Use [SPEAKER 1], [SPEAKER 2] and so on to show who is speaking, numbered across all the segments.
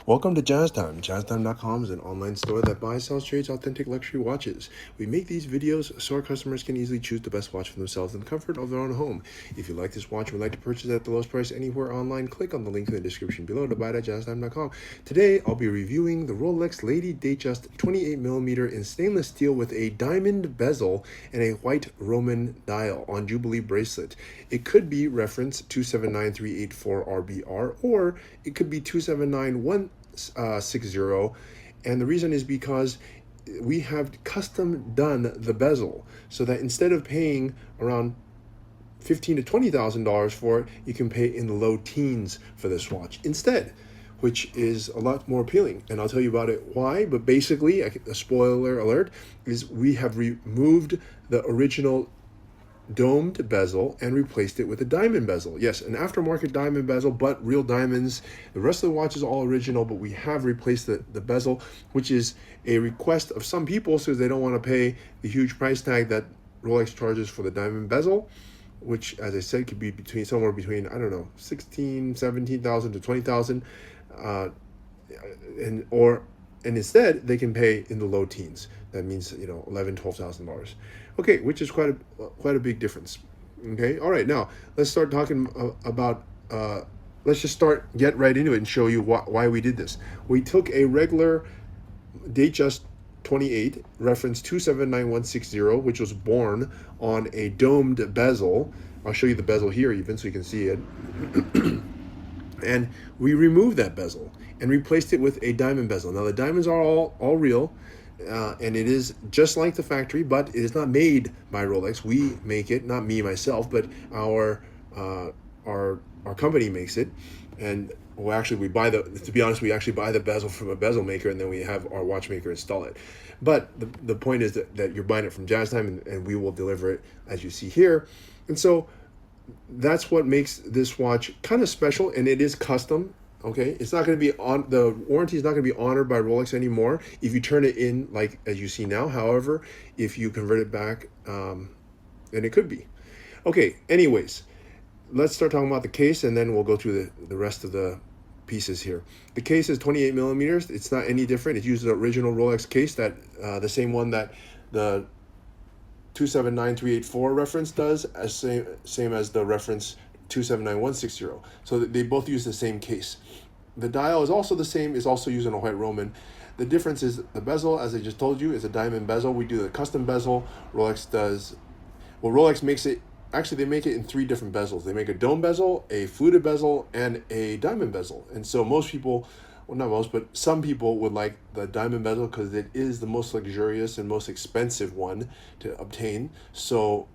[SPEAKER 1] Welcome to Jazz Time. JazzTime.com is an online store that buys, sells, trades authentic luxury watches. We make these videos so our customers can easily choose the best watch for themselves in the comfort of their own home. If you like this watch and would like to purchase it at the lowest price anywhere online, click on the link in the description below to buy it at JazzTime.com. Today, I'll be reviewing the Rolex Datejust 28mm in stainless steel with a diamond bezel and a white Roman dial on Jubilee bracelet. It could be reference 279384RBR or it could be 279160, and the reason is because we have custom done the bezel so that instead of paying around $15,000 to $20,000 for it, you can pay in the low teens for this watch instead, which is a lot more appealing, and I'll tell you about it why. But basically, a spoiler alert is we have removed the original domed bezel and replaced it with a diamond bezel. Yes, an aftermarket diamond bezel, but real diamonds. The rest of the watch is all original, but we have replaced the bezel, which is a request of some people so they don't want to pay the huge price tag that Rolex charges for the diamond bezel, which, as I said, could be somewhere between, I don't know, 16, 17,000 to 20,000, and instead they can pay in the low teens. That means, $11,000, $12,000. Okay, which is quite a big difference. Okay, all right, now let's start talking about. Let's just get right into it and show you why we did this. We took a regular Datejust 28 reference 279160, which was born on a domed bezel. I'll show you the bezel here even so you can see it. And we removed that bezel and replaced it with a diamond bezel. Now the diamonds are all real. And it is just like the factory, but it is not made by Rolex. We make it, not me myself, but our company makes it. And well, actually, to be honest, we actually buy the bezel from a bezel maker, and then we have our watchmaker install it. But the point is that you're buying it from Jazz Time, and we will deliver it as you see here. And so that's what makes this watch kind of special, and it is custom. Okay, it's not going to be the warranty is not going to be honored by Rolex anymore if you turn it in like as you see now. However, if you convert it back, then it could be. Okay, anyways, let's start talking about the case, and then we'll go through the rest of the pieces here. The case is 28mm. It's not any different. It uses the original Rolex case, that the same one that the 279384 reference does, same as the reference 279160. So they both use the same case. The dial is also the same, is also using a white Roman. The difference is the bezel, as I just told you, is a diamond bezel. We do the custom bezel. Rolex makes it, actually they make it in 3 different bezels. They make a dome bezel, a fluted bezel, and a diamond bezel. And so most people, well, not most, but some people would like the diamond bezel because it is the most luxurious and most expensive one to obtain. So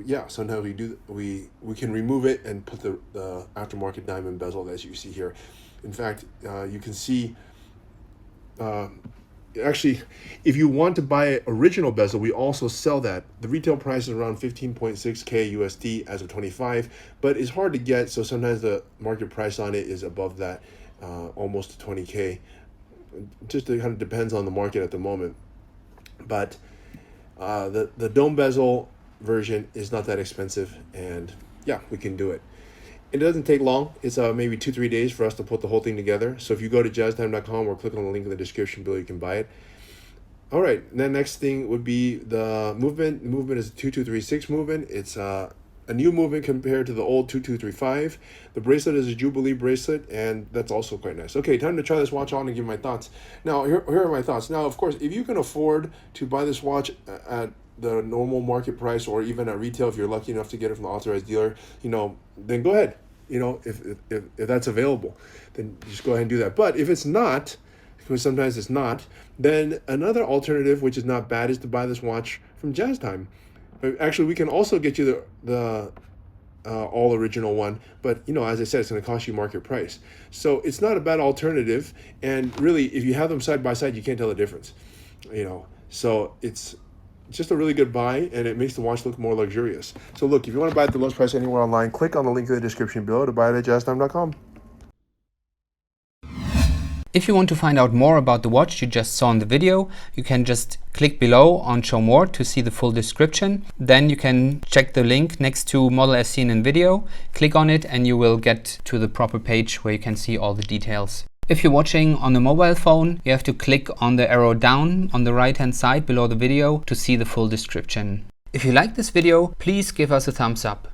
[SPEAKER 1] yeah, sometimes we can remove it and put the aftermarket diamond bezel as you see here. In fact, you can see, actually, if you want to buy an original bezel, we also sell that. The retail price is around 15.6K USD as of 25, but it's hard to get, so sometimes the market price on it is above that, almost 20K. Just it kind of depends on the market at the moment. But the dome bezel version is not that expensive, and yeah, we can do it. It doesn't take long. It's maybe 2-3 days for us to put the whole thing together. So if you go to jazztime.com or click on the link in the description below, you can buy it. All right, then next thing would be the movement. The movement is a 2236 movement. It's a new movement compared to the old 2235. The bracelet is a Jubilee bracelet, and that's also quite nice. Okay, time to try this watch on and give my thoughts. Now, here are my thoughts. Now, of course, if you can afford to buy this watch at the normal market price, or even at retail, if you're lucky enough to get it from the authorized dealer, then go ahead. If that's available, then just go ahead and do that. But if it's not, because sometimes it's not, then another alternative, which is not bad, is to buy this watch from Jazz Time. Actually, we can also get you the all original one, but as I said, it's going to cost you market price. So it's not a bad alternative, and really, if you have them side by side, you can't tell the difference. So it's just a really good buy, and it makes the watch look more luxurious. So look, if you want to buy it at the lowest price anywhere online, click on the link in the description below to buy it at jazztime.com.
[SPEAKER 2] If you want to find out more about the watch you just saw in the video, you can just click below on Show More to see the full description. Then you can check the link next to model as seen in video, click on it, and you will get to the proper page where you can see all the details. If you're watching on a mobile phone, you have to click on the arrow down on the right hand side below the video to see the full description. If you like this video, please give us a thumbs up.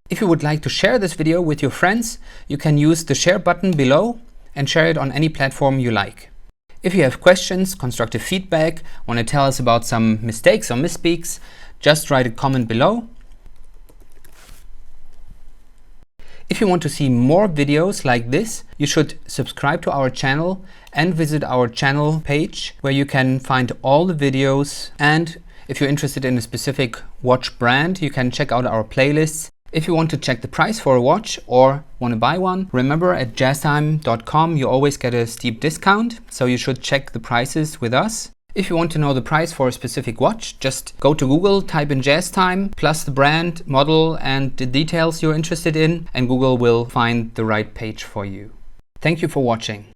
[SPEAKER 2] If you would like to share this video with your friends, you can use the share button below and share it on any platform you like. If you have questions, constructive feedback, want to tell us about some mistakes or misspeaks, just write a comment below. If you want to see more videos like this, you should subscribe to our channel and visit our channel page where you can find all the videos. And if you're interested in a specific watch brand, you can check out our playlists. If you want to check the price for a watch or want to buy one, remember at jazztime.com you always get a steep discount, so you should check the prices with us. If you want to know the price for a specific watch, just go to Google, type in JazzTime, plus the brand, model and the details you're interested in, and Google will find the right page for you. Thank you for watching.